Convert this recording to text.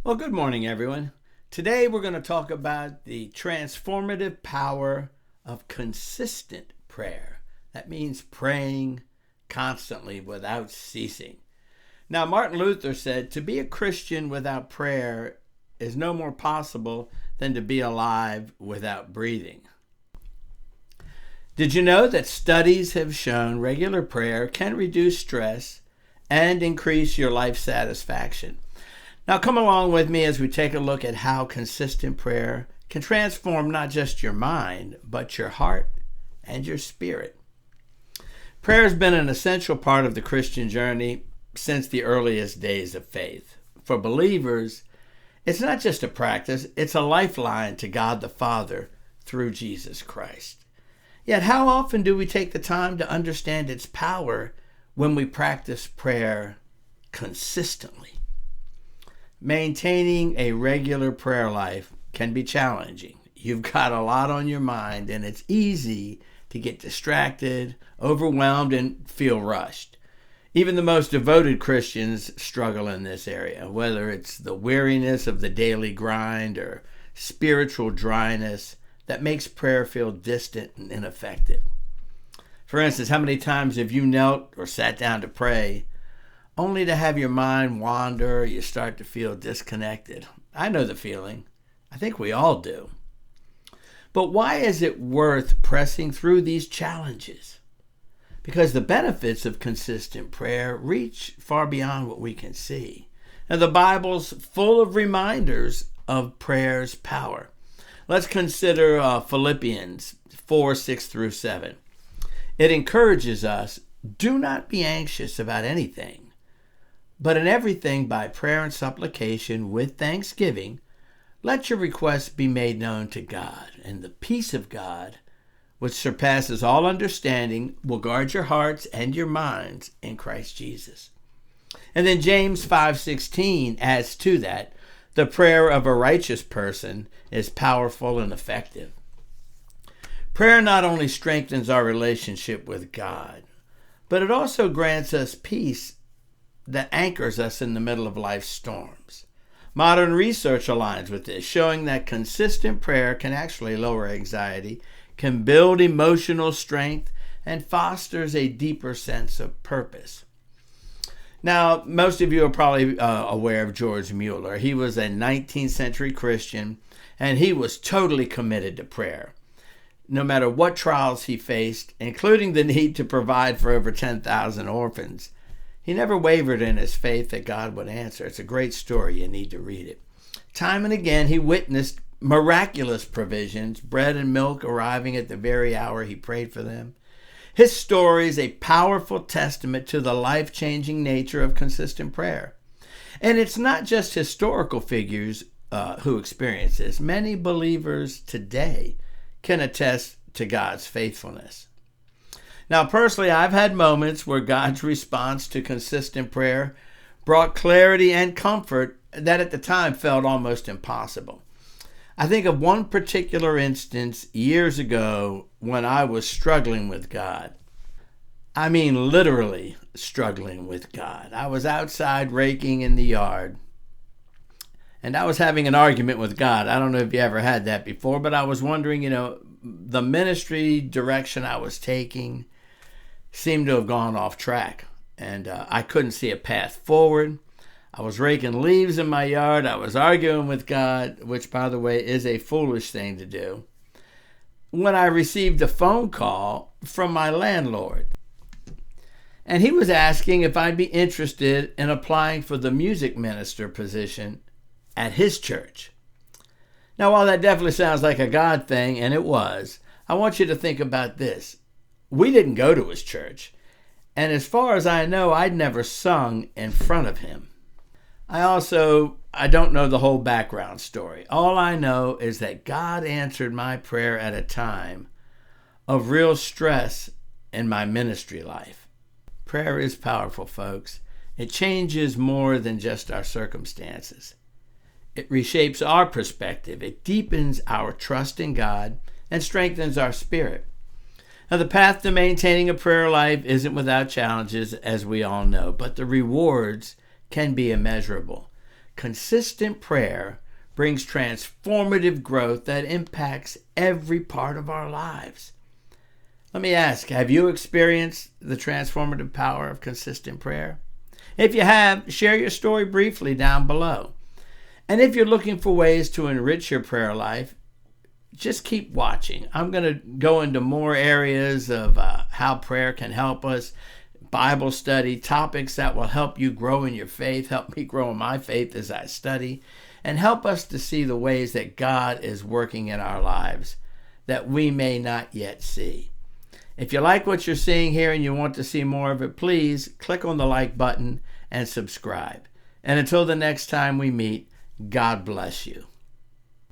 Well, good morning, everyone. Today we're going to talk about the transformative power of consistent prayer. That means praying constantly without ceasing. Now, Martin Luther said to be a Christian without prayer is no more possible than to be alive without breathing. Did you know that studies have shown regular prayer can reduce stress and increase your life satisfaction? Now, come along with me as we take a look at how consistent prayer can transform not just your mind, but your heart and your spirit. Prayer has been an essential part of the Christian journey since the earliest days of faith. For believers, it's not just a practice, it's a lifeline to God the Father through Jesus Christ. Yet, how often do we take the time to understand its power when we practice prayer consistently? Maintaining a regular prayer life can be challenging. You've got a lot on your mind, and it's easy to get distracted, overwhelmed, and feel rushed. Even the most devoted Christians struggle in this area, whether it's the weariness of the daily grind or spiritual dryness that makes prayer feel distant and ineffective. For instance, how many times have you knelt or sat down to pray only to have your mind wander, you start to feel disconnected? I know the feeling. I think we all do. But why is it worth pressing through these challenges? Because the benefits of consistent prayer reach far beyond what we can see. And the Bible's full of reminders of prayer's power. Let's consider Philippians 4:6-7. It encourages us, do not be anxious about anything, but in everything by prayer and supplication with thanksgiving, let your requests be made known to God, and the peace of God, which surpasses all understanding, will guard your hearts and your minds in Christ Jesus. And then James 5:16 adds to that, the prayer of a righteous person is powerful and effective. Prayer not only strengthens our relationship with God, but it also grants us peace that anchors us in the middle of life's storms. Modern research aligns with this, showing that consistent prayer can actually lower anxiety, can build emotional strength, and fosters a deeper sense of purpose. Now, most of you are probably aware of George Mueller. He was a 19th century Christian, and he was totally committed to prayer. No matter what trials he faced, including the need to provide for over 10,000 orphans, he never wavered in his faith that God would answer. It's a great story. You need to read it. Time and again, he witnessed miraculous provisions, bread and milk arriving at the very hour he prayed for them. His story is a powerful testament to the life-changing nature of consistent prayer. And it's not just historical figures who experience this. Many believers today can attest to God's faithfulness. Now, personally, I've had moments where God's response to consistent prayer brought clarity and comfort that at the time felt almost impossible. I think of one particular instance years ago when I was struggling with God. I mean, literally struggling with God. I was outside raking in the yard, and I was having an argument with God. I don't know if you ever had that before, but I was wondering, the ministry direction I was taking seemed to have gone off track, and I couldn't see a path forward. I was raking leaves in my yard. I was arguing with God, which, by the way, is a foolish thing to do, when I received a phone call from my landlord. And he was asking if I'd be interested in applying for the music minister position at his church. Now, while that definitely sounds like a God thing, and it was, I want you to think about this. We didn't go to his church, and as far as I know, I'd never sung in front of him. I don't know the whole background story. All I know is that God answered my prayer at a time of real stress in my ministry life. Prayer is powerful, folks. It changes more than just our circumstances. It reshapes our perspective. It deepens our trust in God and strengthens our spirit. Now, the path to maintaining a prayer life isn't without challenges, as we all know, but the rewards can be immeasurable. consistent prayer brings transformative growth that impacts every part of our lives. Let me ask, have you experienced the transformative power of consistent prayer? If you have, share your story briefly down below. And if you're looking for ways to enrich your prayer life, just keep watching. I'm going to go into more areas of how prayer can help us, Bible study, topics that will help you grow in your faith, help me grow in my faith as I study, and help us to see the ways that God is working in our lives that we may not yet see. If you like what you're seeing here and you want to see more of it, please click on the like button and subscribe. And until the next time we meet, God bless you.